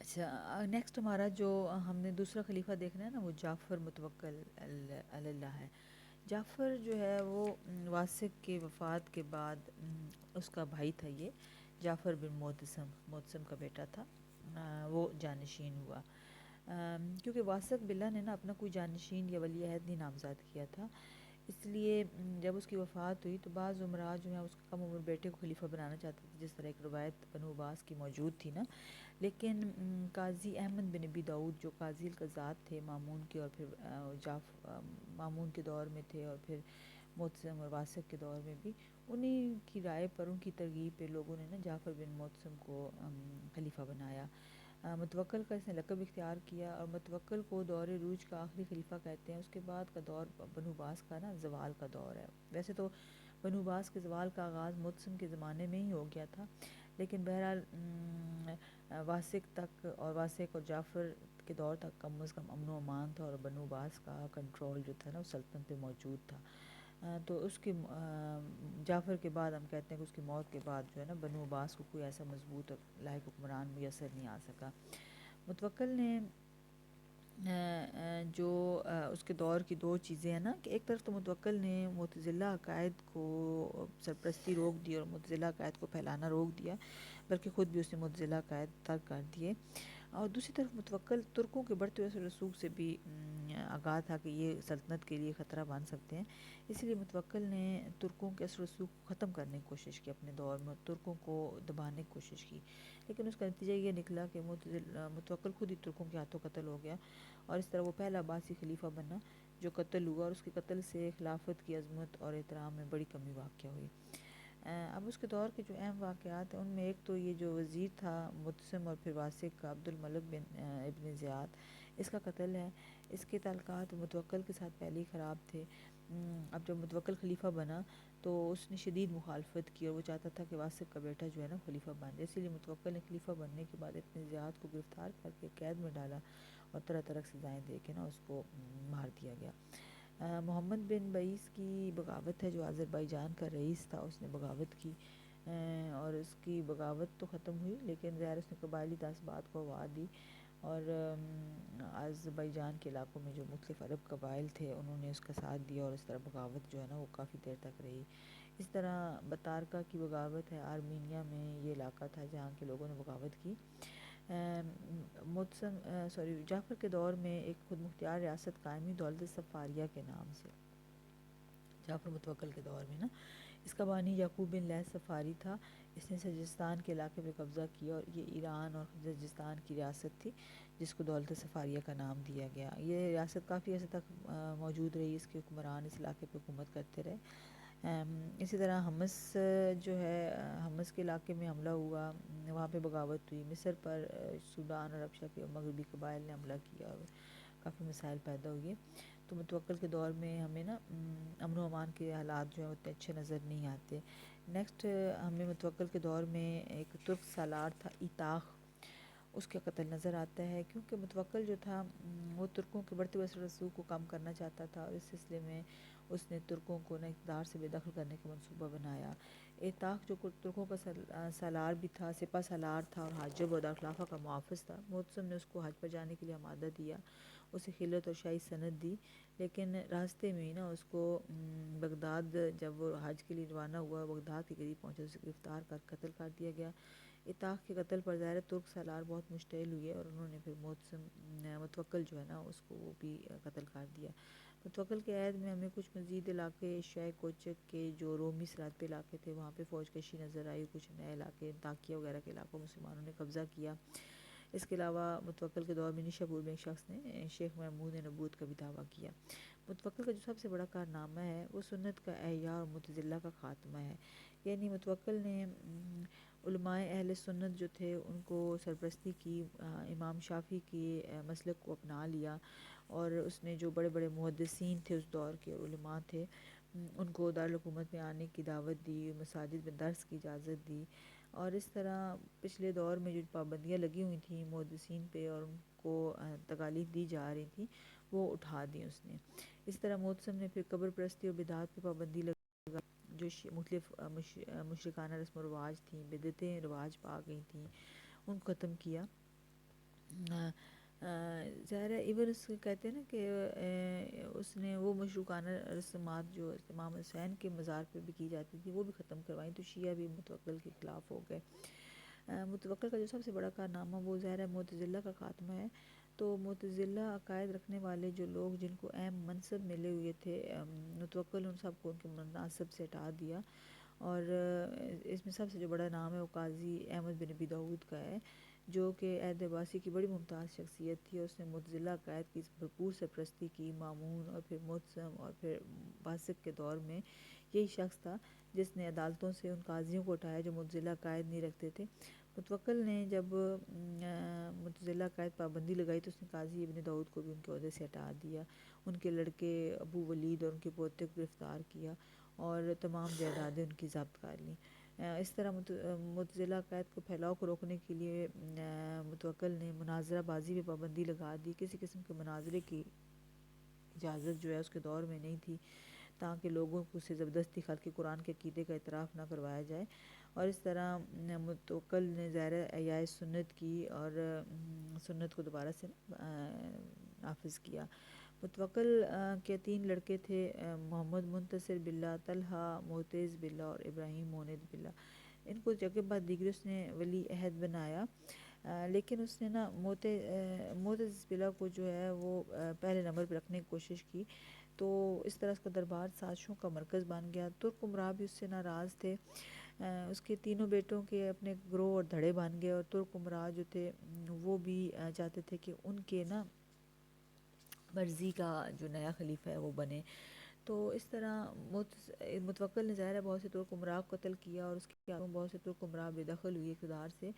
اچھا، نیکسٹ ہمارا جو ہم نے دوسرا خلیفہ دیکھنا ہے نا، وہ جعفر متوکل اللہ ہے۔ جعفر جو ہے وہ واسق کے وفات کے بعد اس کا بھائی تھا، یہ جعفر بن معتصم کا بیٹا تھا، وہ جانشین ہوا، کیونکہ واسق باللہ نے نا اپنا کوئی جانشین یا ولی عہد نہیں نامزد کیا تھا، اس لیے جب اس کی وفات ہوئی تو بعض عمراء جو ہیں اس کے کم عمر بیٹے کو خلیفہ بنانا چاہتے تھے، جس طرح ایک روایت بنو عباس کی موجود تھی نا، لیکن قاضی احمد بن ابی داؤد جو قاضی القضات تھے مامون کے، اور پھر مامون کے دور میں تھے، اور پھر معتصم اور واسق کے دور میں بھی، انہی کی رائے پر، ان کی ترغیب پہ لوگوں نے نا جعفر بن معتصم کو خلیفہ بنایا۔ متوکل کا اس نے لقب اختیار کیا، اور متوکل کو دور عروج کا آخری خلیفہ کہتے ہیں۔ اس کے بعد کا دور بنو عباس کا نا زوال کا دور ہے۔ ویسے تو بنو عباس کے زوال کا آغاز معتصم کے زمانے میں ہی ہو گیا تھا، لیکن بہرحال واسق تک، اور واسق اور جعفر کے دور تک کم از کم امن و امان تھا، اور بنو عباس کا کنٹرول جو تھا نا وہ سلطنت پہ موجود تھا۔ تو اس کی جعفر کے بعد ہم کہتے ہیں کہ اس کی موت کے بعد جو ہے نا بنو عباس کو کوئی ایسا مضبوط اور لائق حکمران میسر نہیں آ سکا۔ متوکل نے جو اس کے دور کی دو چیزیں ہیں نا، کہ ایک طرف تو متوکل نے معتزلہ عقائد کو سرپرستی روک دی، اور معتزلہ عقائد کو پھیلانا روک دیا، بلکہ خود بھی اس نے معتزلہ عقائد ترک کر دیے، اور دوسری طرف متوکل ترکوں کے بڑھتے ہوئے رسوخ سے بھی آگاہ تھا کہ یہ سلطنت کے لیے خطرہ بن سکتے ہیں، اس لیے متوکل نے ترکوں کے اثر و رسوخ کو ختم کرنے کی کوشش کی، اپنے دور میں ترکوں کو دبانے کی کوشش کی، لیکن اس کا نتیجہ یہ نکلا کہ متوکل خود ہی ترکوں کے ہاتھوں قتل ہو گیا، اور اس طرح وہ پہلا عباسی خلیفہ بنا جو قتل ہوا، اور اس کے قتل سے خلافت کی عظمت اور احترام میں بڑی کمی واقع ہوئی۔ اب اس کے دور کے جو اہم واقعات ہیں ان میں ایک تو یہ جو وزیر تھا معتصم اور پھر واسق کا، عبد الملک بن ابن زیاد، اس کا قتل ہے۔ اس کے تعلقات متوکل کے ساتھ پہلے ہی خراب تھے۔ اب جب متوکل خلیفہ بنا تو اس نے شدید مخالفت کی، اور وہ چاہتا تھا کہ واسق کا بیٹا جو ہے نا خلیفہ بن جائے، اسی لیے متوکل نے خلیفہ بننے کے بعد ابن زیاد کو گرفتار کر کے قید میں ڈالا، اور طرح طرح کی سزائیں دے کے نا اس کو مار دیا گیا۔ محمد بن بعیس کی بغاوت ہے، جو آذربائیجان کا رئیس تھا، اس نے بغاوت کی، اور اس کی بغاوت تو ختم ہوئی، لیکن ظاہر اس نے قبائلی تعصبات کو ہوا دی، اور آذربائیجان کے علاقوں میں جو مختلف عرب قبائل تھے انہوں نے اس کا ساتھ دیا، اور اس طرح بغاوت جو ہے نا وہ کافی دیر تک رہی۔ اس طرح بطارکہ کی بغاوت ہے، آرمینیا میں یہ علاقہ تھا جہاں کے لوگوں نے بغاوت کی۔ جعفر کے دور میں ایک خود مختار ریاست قائم ہوئی دولت صفاریہ کے نام سے، جعفر متوکل کے دور میں نا، اس کا بانی یعقوب بن لیث صفاری تھا، اس نے سجستان کے علاقے پہ قبضہ کیا، اور یہ ایران اور سجستان کی ریاست تھی جس کو دولت صفاریہ کا نام دیا گیا۔ یہ ریاست کافی عرصے تک موجود رہی، اس کے حکمران اس علاقے پہ حکومت کرتے رہے۔ اسی طرح حمص جو ہے، حمص کے علاقے میں حملہ ہوا، وہاں پہ بغاوت ہوئی، مصر پر سودان اور حبشہ کے مغربی قبائل نے حملہ کیا، اور کافی مسائل پیدا ہوئے۔ تو متوکل کے دور میں ہمیں نا امن و امان کے حالات جو ہیں اتنے اچھے نظر نہیں آتے۔ نیکسٹ ہمیں متوکل کے دور میں ایک ترک سالار تھا ایتاخ، اس کا قتل نظر آتا ہے، کیونکہ متوکل جو تھا وہ ترکوں کے بڑھتے ہوئے اثر و رسوخ کو کم کرنا چاہتا تھا، اور اس سلسلے میں اس نے ترکوں کو نا اقتدار سے بے دخل کرنے کا منصوبہ بنایا۔ ایتاخ جو ترکوں کا سالار بھی تھا، سپہ سالار تھا، اور حاجب و دارخلافہ کا محافظ تھا، معتصم نے اس کو حج پر جانے کے لیے آمادہ دیا، اسے خلعت اور شاہی سند دی، لیکن راستے میں ہی نا اس کو بغداد، جب وہ حج کے لیے روانہ ہوا، بغداد کے قریب پہنچا، اسے گرفتار کر قتل کر دیا گیا۔ ایتاخ کے قتل پر ظاہر ترک سالار بہت مشتعل ہوئے، اور انہوں نے پھر متوکل جو ہے نا اس کو وہ بھی قتل کر دیا۔ متوکل کے عہد میں ہمیں کچھ مزید علاقے ایشیائے کوچک کے جو رومی سرحد پہ علاقے تھے وہاں پہ فوج کشی نظر آئی، کچھ نئے علاقے تاکیہ وغیرہ کے علاقوں مسلمانوں نے قبضہ کیا۔ اس کے علاوہ متوکل کے دور میں نیشاپور میں ایک شخص نے شیخ محمود نبوت کا بھی دعویٰ کیا۔ متوکل کا جو سب سے بڑا کارنامہ ہے وہ سنت کا احیاء اور معتزلہ کا خاتمہ ہے، یعنی متوکل نے علماء اہل سنت جو تھے ان کو سرپرستی کی، امام شافعی کی مسلک کو اپنا لیا، اور اس نے جو بڑے بڑے محدثین تھے اس دور کے علماء تھے ان کو دارالحکومت میں آنے کی دعوت دی، مساجد میں درس کی اجازت دی، اور اس طرح پچھلے دور میں جو پابندیاں لگی ہوئی تھیں محدثین پہ اور ان کو تکالیف دی جا رہی تھیں وہ اٹھا دی اس نے۔ اس طرح معتصم نے پھر قبر پرستی اور بدعات پہ پابندی لگا، جو مختلف مشرکانہ رسم و رواج تھیں، بدعتیں رواج پا گئی تھیں، ان کو ختم کیا۔ ظاہر ہے ایون اس کو کہتے ہیں نا کہ اس نے وہ مشروکانہ رسومات جو امام حسین کے مزار پہ بھی کی جاتی تھی وہ بھی ختم کروائیں، تو شیعہ بھی متوکل کے خلاف ہو گئے۔ متوکل کا جو سب سے بڑا کارنامہ وہ ظاہر ہے معتزلہ کا خاتمہ ہے۔ تو معتزلہ عقائد رکھنے والے جو لوگ جن کو اہم منصب ملے ہوئے تھے، متوکل ان سب کو ان کے مناصب سے ہٹا دیا، اور اس میں سب سے جو بڑا نام ہے وہ قاضی احمد بن ابی داؤد کا ہے، جو کہ عہد عباسی کی بڑی ممتاز شخصیت تھی، اور اس نے معتزلہ عقائد کی بھرپور سرپرستی کی۔ مامون اور پھر معتصم اور پھر باسق کے دور میں یہی شخص تھا جس نے عدالتوں سے ان قاضیوں کو اٹھایا جو معتزلہ عقائد نہیں رکھتے تھے۔ متوکل نے جب معتزلہ عقائد پابندی لگائی تو اس نے قاضی ابن داؤد کو بھی ان کے عہدے سے ہٹا دیا، ان کے لڑکے ابو ولید اور ان کے پوتے کو گرفتار کیا اور تمام جائیدادیں ان کی ضبط کر لیں۔ اس طرح معتزلہ عقائد کو پھیلاؤ کو روکنے کے لیے متوکل نے مناظرہ بازی پہ پابندی لگا دی۔ کسی قسم کے مناظرے کی اجازت جو ہے اس کے دور میں نہیں تھی، تاکہ لوگوں کو سے زبردستی خلق قرآن کے عقیدے کا اعتراف نہ کروایا جائے، اور اس طرح متوکل نے ظاہر احیاء سنت کی اور سنت کو دوبارہ سے نافذ کیا۔ متوکل کے 3 لڑکے تھے، محمد منتصر باللہ، طلحہ معتز باللہ اور ابراہیم موند باللہ۔ ان کو جگہ بعد دیگر اس نے ولی عہد بنایا، لیکن اس نے نا معتز باللہ کو جو ہے وہ پہلے نمبر پہ رکھنے کی کوشش کی، تو اس طرح اس کا دربار سازشوں کا مرکز بن گیا۔ ترک امراء بھی اس سے ناراض تھے، اس کے تینوں بیٹوں کے اپنے گروہ اور دھڑے بن گئے، اور ترک امراء جو تھے وہ بھی چاہتے تھے کہ ان کے نا مرضی کا جو نیا خلیفہ ہے وہ بنے۔ تو اس طرح متوکل نے ظاہر ہے بہت سے ترک امراء کو قتل کیا، اور اس کے علاوہ بہت سے ترک امراء بے دخل ہوئی اقتدار سے،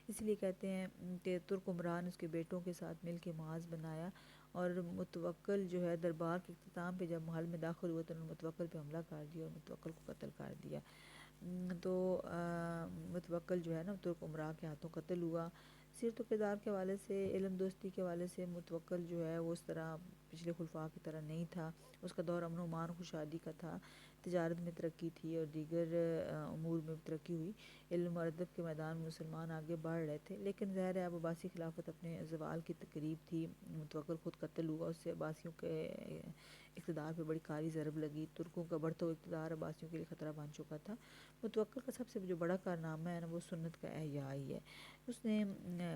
اس لیے کہتے ہیں کہ ترک امراء نے اس کے بیٹوں کے ساتھ مل کے معاذ بنایا، اور متوکل جو ہے دربار کے اختتام پہ جب محل میں داخل ہوئے تو انہوں نے متوکل پہ حملہ کر دیا اور متوکل کو قتل کر دیا۔ تو متوکل جو ہے نا ترک امراء کے ہاتھوں قتل ہوا۔ سیرت و کردار کے حوالے سے، علم دوستی کے حوالے سے متوکل جو ہے وہ اس طرح پچھلے خلفاء کی طرح نہیں تھا، اس کا دور امن و امان خوشحالی کا تھا، تجارت میں ترقی تھی اور دیگر امور میں ترقی ہوئی، علم و ادب کے میدان میں مسلمان آگے بڑھ رہے تھے، لیکن ظاہر ہے اب عباسی خلافت اپنے زوال کی تقریب تھی، متوکل خود قتل ہوا، اس سے عباسیوں کے اقتدار پہ بڑی کاری ضرب لگی، ترکوں کا بڑھتا ہوا اقتدار عباسیوں کے لیے خطرہ بن چکا تھا۔ متوکل کا سب سے جو بڑا کارنامہ ہے نا وہ سنت کا احیاء ہی ہے۔ اس نے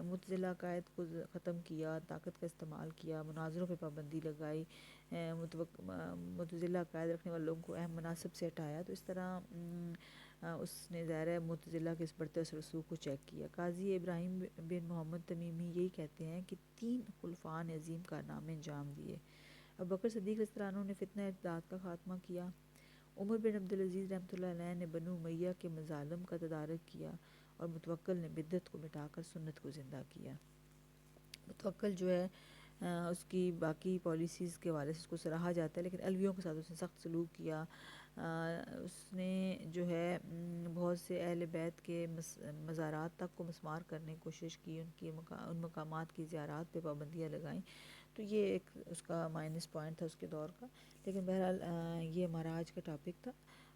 معتزلہ عقائد کو ختم کیا، طاقت کا استعمال کیا، مناظروں پہ پابندی لگائی، معتزلہ عقائد رکھنے والے لوگوں کو اہم مناصب سے ہٹایا، تو اس طرح اس نے ظاہر ہے معتزلہ کے اس بڑھتے اس رسوخ کو چیک کیا۔ قاضی ابراہیم بن محمد تمیمی یہی کہتے ہیں کہ 3 خلفاء نے عظیم کارنامے انجام دیے۔ ابوبکر صدیق رضی اللہ عنہ نے فتنہ ارتداد کا خاتمہ کیا، عمر بن عبدالعزیز رحمۃ اللہ علیہ نے بنو امیہ کے مظالم کا تدارک کیا، اور متوکل نے بدعت کو مٹا کر سنت کو زندہ کیا۔ متوکل جو ہے اس کی باقی پالیسیز کے حوالے سے اس کو سراہا جاتا ہے، لیکن علویوں کے ساتھ اس نے سخت سلوک کیا۔ اس نے جو ہے بہت سے اہل بیت کے مزارات تک کو مسمار کرنے کی کوشش کی، ان مقامات کی زیارات پہ پابندیاں لگائیں، تو یہ ایک اس کا مائنس پوائنٹ تھا اس کے دور کا۔ لیکن بہرحال یہ ہمارا آج کا ٹاپک تھا،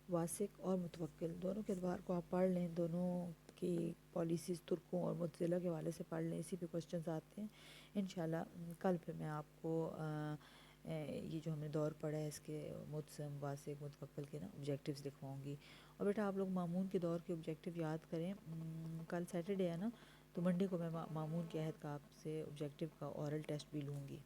واسق اور متوکل دونوں کے اعتبار کو آپ پڑھ لیں، دونوں کی پالیسیز ترکوں اور معتزلہ کے حوالے سے پڑھ لیں، اسی پہ کوسچنز آتے ہیں انشاءاللہ۔ کل پھر میں آپ کو یہ جو ہم نے دور پڑھا ہے اس کے معتصم، واسق، متوکل کے نا آبجیکٹیوز لکھواؤں گی، اور بیٹا آپ لوگ مامون کے دور کے آبجیکٹیو یاد کریں۔ کل سیٹرڈے ہے نا، تو منڈے کو میں مامون کے عہد کا آپ سے آبجیکٹیو کا اورل ٹیسٹ بھی لوں گی۔